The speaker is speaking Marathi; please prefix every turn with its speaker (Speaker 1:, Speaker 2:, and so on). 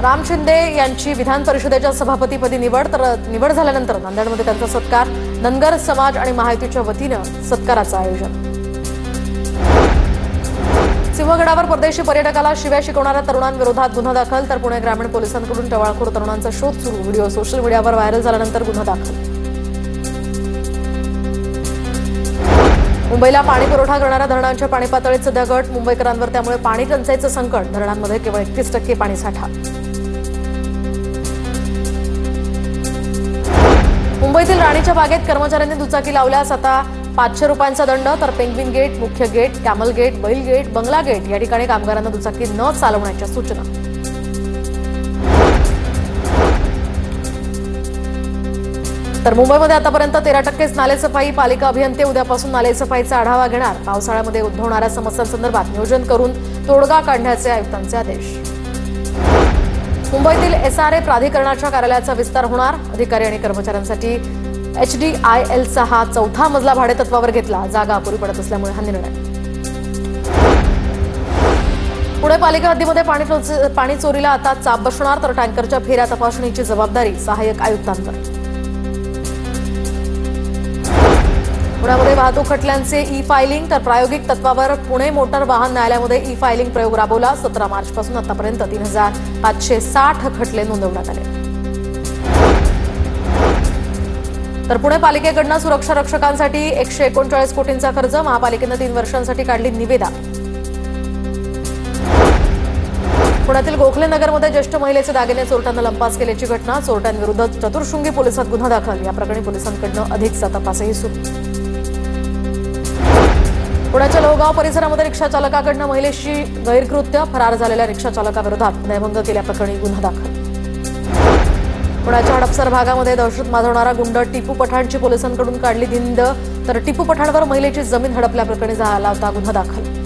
Speaker 1: राम शिंदे यांची विधान परिषदेच्या सभापतीपदी निवड झाल्यानंतर नांदेडमध्ये त्यांचा सत्कार, धनगर समाज आणि महायुतीच्या वतीनं सत्काराचं आयोजन। सिंहगडावर परदेशी पर्यटकाला शिव्या शिकवणाऱ्या तरुणांविरोधात गुन्हा दाखल, तर पुणे ग्रामीण पोलिसांकडून टवाळखोर तरुणांचा शोध सुरू। व्हिडिओ सोशल मीडियावर व्हायरल झाल्यानंतर गुन्हा दाखल। मुंबईला पाणी पुरवठा करणाऱ्या धरणांच्या पाणी पातळीत सध्या घट, मुंबईकरांवर त्यामुळे पाणी टंचाईचं संकट, धरणांमध्ये केवळ 31% पाणी साठा। मुंबईतील राणीच्या बागेत कर्मचाऱ्यांनी दुचाकी लावल्यास आता 500 रुपयांचा दंड, तर पेंग्विन गेट, मुख्य गेट, कॅमल गेट, बैल गेट, बंगला गेट या ठिकाणी कामगारांना दुचाकी न चालवण्याच्या सूचना। तर मुंबईमध्ये आतापर्यंत 13%च नालेसफाई, पालिका अभियंते उद्यापासून नालेसफाईचा आढावा घेणार। पावसाळ्यामध्ये उद्भवणाऱ्या समस्यांसंदर्भात नियोजन करून तोडगा काढण्याचे आयुक्तांचे आदेश। मुंबईतील SRA प्राधिकरणाच्या कार्यालयाचा विस्तार होणार, अधिकारी आणि कर्मचाऱ्यांसाठी HDILचा हा चौथा मजला भाडेतत्वावर घेतला, जागा अपुरी पडत असल्यामुळे हा निर्णय। पुणे पालिका हद्दीमध्ये पाणी चोरीला आता चाप बसणार, तर टँकरच्या फेऱ्या तपासणीची जबाबदारी सहाय्यक आयुक्तांवर। पुण्यामध्ये वाहतूक खटल्यांचे ई-फायलिंग, तर प्रायोगिक तत्वावर पुणे मोटार वाहन न्यायालयामध्ये ई-फायलिंग प्रयोग राबवला। 17 मार्चपासून आतापर्यंत 3560 खटले नोंदवण्यात आले। तर पुणे पालिकेकडून सुरक्षा रक्षकांसाठी 139 कोटींचा खर्च, महापालिकेनं 3 वर्षांसाठी काढली निविदा। पुण्यातील गोखले नगरमध्ये ज्येष्ठ महिलेचे दागिने चोरट्यानं लंपास केल्याची घटना, चोरट्यांविरुद्ध चतुर्शृंगी पोलिसात गुन्हा दाखल, या प्रकरणी पोलिसांकडून अधिकचा तपासही सुरू। पुण्याच्या लोहगाव परिसरामध्ये रिक्षा चालकाकडून महिलेशी गैरकृत्य, फरार झालेल्या रिक्षा चालकाविरोधात न्यायभंग केल्याप्रकरणी गुन्हा दाखल। पुण्याच्या हडपसर भागामध्ये दहशत माजवणारा गुंड टिपू पठाणची पोलिसांकडून काढली धिंड, तर टिपू पठाणवर महिलेची जमीन हडपल्याप्रकरणी झाला होता गुन्हा दाखल।